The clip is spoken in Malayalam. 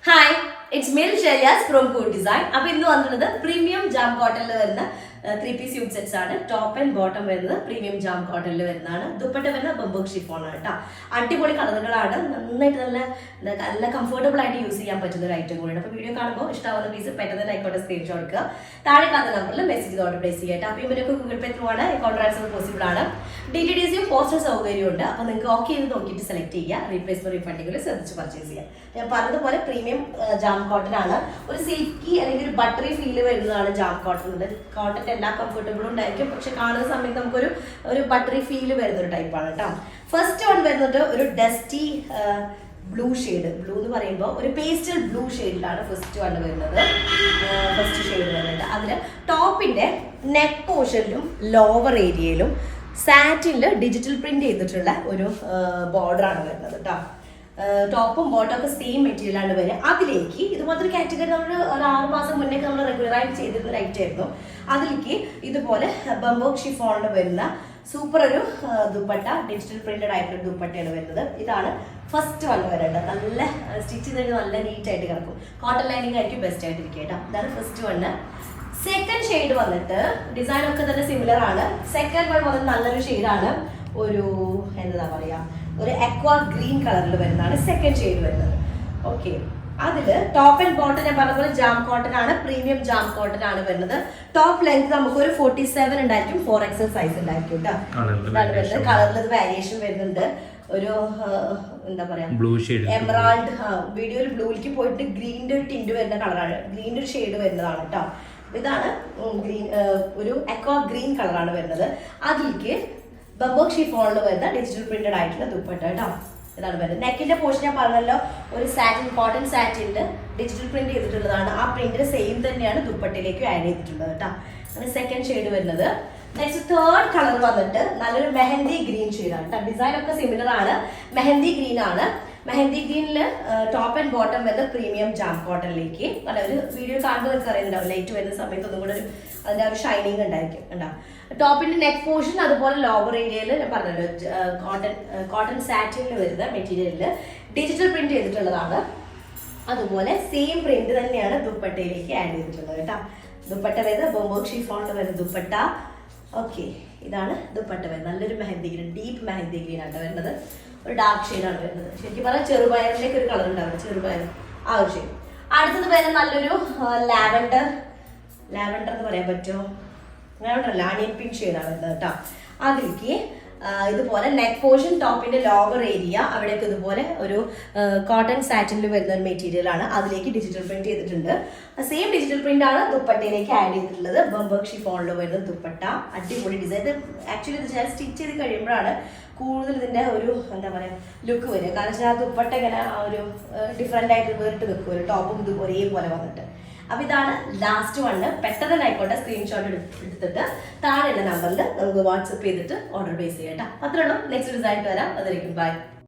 ഹായ് ഇറ്റ്സ് മീൽ ഷെലിയാസ് ഫ്രോം കൂഡ് ഡിസൈൻ. അപ്പൊ ഇന്ന് വന്നിട്ടുള്ളത് പ്രീമിയം ജാം കോട്ടണിൽ വരുന്ന 3 പീസ് സ്യൂട്ട് സെറ്റ്സ് ആണ്. ടോപ്പ് ആൻഡ് ബോട്ടം വരുന്നത് പ്രീമിയം ജാം കോട്ടണിൽ വരുന്നതാണ്. ദുപ്പട്ട വരുന്ന ബംബോക് ഷിഫോൺ ആണ് കേട്ടോ. അടിപൊളി കളറുകളാണ്. നന്നായിട്ട് നല്ല കംഫർട്ടബിൾ ആയിട്ട് യൂസ് ചെയ്യാൻ പറ്റുന്ന ഒരു ഐറ്റം കൂടിയാണ്. അപ്പൊ വീഡിയോ കാണുമ്പോൾ ഇഷ്ടമാവുന്ന പീസ് പെട്ടെന്ന് ആയിക്കോട്ടെ സ്ക്രീൻഷോട്ട് എടുക്കുക. താഴെ കാണുന്ന നമ്പറിൽ മെസ്സേജ് ഓർഡർ പ്ലേസ് ചെയ്യാം. അപ്പൊ ഇവരൊക്കെ ഗൂഗിൾ പേ ത്രൂ ആണ്. അക്കൗണ്ട് ട്രാൻസ്ഫർ പോസിബിൾ ആണ്. DTDCയും പോസ്റ്റൽ സൗകര്യമുണ്ട്. അപ്പൊ നിങ്ങൾക്ക് ഓക്കെ ചെയ്ത് നോക്കിയിട്ട് സെലക്ട് ചെയ്യുക. റീപ്ലേസ്മെന്റ് റീഫണ്ടിങ്ങിൽ ശ്രദ്ധിച്ച് പർച്ചേസ് ചെയ്യുക. ഞാൻ പറഞ്ഞതുപോലെ പ്രീമിയം ജാം കോട്ടൺ ആണ്. ഒരു സിൽക്കി അല്ലെങ്കിൽ ഒരു ബട്ടറി ഫീല് വരുന്നതാണ് ജാം കോട്ടൺ. കോട്ടൺ എല്ലാ കംഫർട്ടബിളും ഉണ്ടായിരിക്കും, പക്ഷെ കാണുന്ന സമയത്ത് നമുക്കൊരു ബട്ടറി ഫീല് വരുന്ന ഒരു ടൈപ്പാണ് കേട്ടോ. ഫസ്റ്റ് വൺ വരുന്നത് ഒരു ഡസ്റ്റി ബ്ലൂ ഷെയ്ഡ്. ബ്ലൂ എന്ന് പറയുമ്പോൾ ഒരു പേസ്റ്റൽ ബ്ലൂ ഷെയ്ഡിലാണ് ഫസ്റ്റ് വൺ വരുന്നത്. ഫസ്റ്റ് ഷെയ്ഡ് വരുന്നത് അതിൽ ടോപ്പിന്റെ നെക്ക് പോർഷനിലും ലോവർ ഏരിയയിലും സാറ്റിനിൽ ഡിജിറ്റൽ പ്രിന്റ് ചെയ്തിട്ടുള്ള ഒരു ബോർഡറാണ് വരുന്നത് കേട്ടോ. ടോപ്പും ബോട്ടും ഒക്കെ സെയിം മെറ്റീരിയലാണ് വരിക. അതിലേക്ക് ഇതുപോലത്തെ ഒരു കാറ്റഗറി നമ്മൾ ഒരു 6 മാസം മുന്നേ നമ്മൾ റെഗുലറായിട്ട് ചെയ്തിരുന്ന ഒരു ഐറ്റം ആയിരുന്നു. അതിലേക്ക് ഇതുപോലെ ബംബോക് ഷിഫോണിൽ വരുന്ന സൂപ്പർ ഒരു ദുപ്പട്ട, ഡിജിറ്റൽ പ്രിന്റഡ് ആയിട്ടുള്ള ദുപ്പട്ടയാണ് വരുന്നത്. ഇതാണ് ഫസ്റ്റ് വൺ വരേണ്ടത്. നല്ല സ്റ്റിച്ച് ചെയ്ത് നല്ല നീറ്റ് ആയിട്ട് കിടക്കും. കോട്ടൺ ലൈനിങ് ആയിരിക്കും ബെസ്റ്റ് ആയിട്ടിരിക്കുക കേട്ടോ. ഇതാണ് ഫസ്റ്റ് വണ്. സെക്കൻഡ് ഷെയ്ഡ് വന്നിട്ട് ഡിസൈൻ ഒക്കെ തന്നെ സിമിലർ ആണ്. സെക്കൻഡ് വൺ വന്നിട്ട് നല്ലൊരു ഷെയ്ഡാണ്. ഒരു എന്താ പറയാ, ഒരു അക്വാ ഗ്രീൻ കളറിൽ വരുന്നതാണ് സെക്കൻഡ് ഷെയ്ഡ് വരുന്നത്. ഓക്കെ, അതില് ടോപ്പ് ആൻഡ് ബോട്ടം ഞാൻ പറഞ്ഞ പോലെ ജാം കോട്ടൺ ആണ്, പ്രീമിയം ജാം കോട്ടൺ ആണ് വരുന്നത്. ടോപ്പ് ലെങ്ത് നമുക്ക് ഒരു 47 ഉണ്ടായിരിക്കും, 4XL സൈസ് ഉണ്ടായിരിക്കും കേട്ടോ. കളറിൽ വേരിയേഷൻ വരുന്നുണ്ട്. ഒരു എന്താ പറയാ, ബ്ലൂ ഷെയ്ഡ്, എമറാൾഡ്, വീഡിയോയിൽ ബ്ലൂയിലേക്ക് പോയിട്ട് ഗ്രീനിന്റെ ഒരു ടിന്റ് വരുന്ന കളറാണ്, ഗ്രീനിന്റെ ഒരു ഷെയ്ഡ് വരുന്നതാണ് കേട്ടോ. ഇതാണ് ഗ്രീൻ, ഒരു അക്വാ ഗ്രീൻ കളറാണ് വരുന്നത്. അതിലേക്ക് ബംബോക് ഷിഫോണിൽ വരുന്ന ഡിജിറ്റൽ പ്രിന്റഡ് ആയിട്ടുള്ള ദുപ്പട്ട കേട്ടോ. ഇതാണ് വരുന്നത്. നെക്കിന്റെ പോർഷൻ ഞാൻ പറഞ്ഞല്ലോ, ഒരു സാറ്റിൻ, കോട്ടൺ സാറ്റിനിൽ ഡിജിറ്റൽ പ്രിന്റ് ചെയ്തിട്ടുള്ളതാണ്. ആ പ്രിന്റിന് സെയിം തന്നെയാണ് ദുപ്പട്ടയിലേക്ക് ആഡ് ചെയ്തിട്ടുള്ളത് കേട്ടോ. അങ്ങനെ സെക്കൻഡ് ഷെയ്ഡ് വരുന്നത്. നെക്സ്റ്റ് തേർഡ് കളർ വന്നിട്ട് നല്ലൊരു മെഹന്തി ഗ്രീൻ ഷെയ്ഡാണ് കേട്ടോ. ഡിസൈൻ ഒക്കെ സിമിലർ ആണ്. മെഹന്തി ഗ്രീൻ ആണ്. മെഹന്തി ഗ്രീനിൽ ടോപ്പ് ആൻഡ് ബോട്ടം വരുന്ന പ്രീമിയം ജാം കോട്ടണിലേക്ക് ഒരു വീഡിയോ കാണുമ്പോൾ നിങ്ങൾക്ക് അറിയുന്നുണ്ടാവും, ലൈറ്റ് വരുന്ന സമയത്ത് ഒന്നും കൂടെ അതിന്റെ ഒരു ഷൈനിങ് ഉണ്ടായിരിക്കും കേട്ടോ. ടോപ്പിന്റെ നെക്ക് പോർഷൻ അതുപോലെ ലോവർ ഏരിയയിൽ ഞാൻ പറഞ്ഞല്ലോ കോട്ടൺ സാറ്റിനിൽ വരുന്ന മെറ്റീരിയലിൽ ഡിജിറ്റൽ പ്രിന്റ് ചെയ്തിട്ടുള്ളതാണ്. അതുപോലെ സെയിം പ്രിന്റ് തന്നെയാണ് ദുപ്പട്ടയിലേക്ക് ആഡ് ചെയ്തിട്ടുള്ളത് കേട്ടോ. ദുപ്പട്ട വരുന്നത് ബംബോക് ഷിഫോണിൽ വരുന്ന ദുപ്പട്ട. ഓക്കെ, ഇതാണ് ദുപ്പട്ട വരുന്നത്. നല്ലൊരു mehndi green, deep mehndi green ആണ് വരുന്നത്. ഒരു ഡാർക്ക് ഷെയ്ഡാണ് വരുന്നത്. ശരിക്കും പറഞ്ഞാൽ ചെറുപയറിലേക്ക് ഒരു കളർ ഉണ്ടാവുന്നത്, ചെറുപയർ ആ ഒരു ഷെയ്ഡ്. അടുത്തത് വരുന്നത് നല്ലൊരു ലാവൻഡർ എന്ന് പറയാൻ പറ്റുമോ, ലാവൻഡർ അല്ല, ആനിയൻ പിങ്ക് ഷെയ്ഡാണ് വരുന്നത് കേട്ടോ. അതിലേക്ക് ഇതുപോലെ നെക്ക് പോർഷൻ, ടോപ്പിന്റെ ലോവർ ഏരിയ അവിടേക്ക് ഇതുപോലെ ഒരു കോട്ടൺ സാറ്റിനിൽ വരുന്ന ഒരു മെറ്റീരിയൽ ആണ്. അതിലേക്ക് ഡിജിറ്റൽ പ്രിന്റ് ചെയ്തിട്ടുണ്ട്. സെയിം ഡിജിറ്റൽ പ്രിന്റ് ആണ് ദുപ്പട്ടയിലേക്ക് ആഡ് ചെയ്തിട്ടുള്ളത്. ബംബോക് ഷിഫോണിൽ വരുന്ന ദുപ്പട്ട, അടിപൊളി ഡിസൈൻ. ആക്ച്വലി ഇത് ഞാൻ സ്റ്റിച്ച് ചെയ്ത് കഴിയുമ്പോഴാണ് കൂടുതൽ ഇതിന്റെ ഒരു എന്താ പറയാ ലുക്ക് വരിക. കാരണം ആ ദുപ്പട്ട ഇങ്ങനെ ഒരു ഡിഫറെന്റ് ആയിട്ട് വേറിട്ട് നിൽക്കും, ഒരു ടോപ്പും ഇത് ഒരേപോലെ വന്നിട്ട്. അപ്പൊ ഇതാണ് ലാസ്റ്റ് വണ്. പെട്ടെന്ന് ആയിക്കോട്ടെ സ്ക്രീൻഷോട്ട് എടുത്തിട്ട് താഴെയുള്ള നമ്പറിൽ നമുക്ക് വാട്സപ്പ് ചെയ്തിട്ട് ഓർഡർ പ്ലേസ് ചെയ്യാം കേട്ടോ. അത്രേ ഉള്ളൂ. നെക്സ്റ്റ് ഡിസൈൻ വരാം. അതിലേക്കും ബൈ.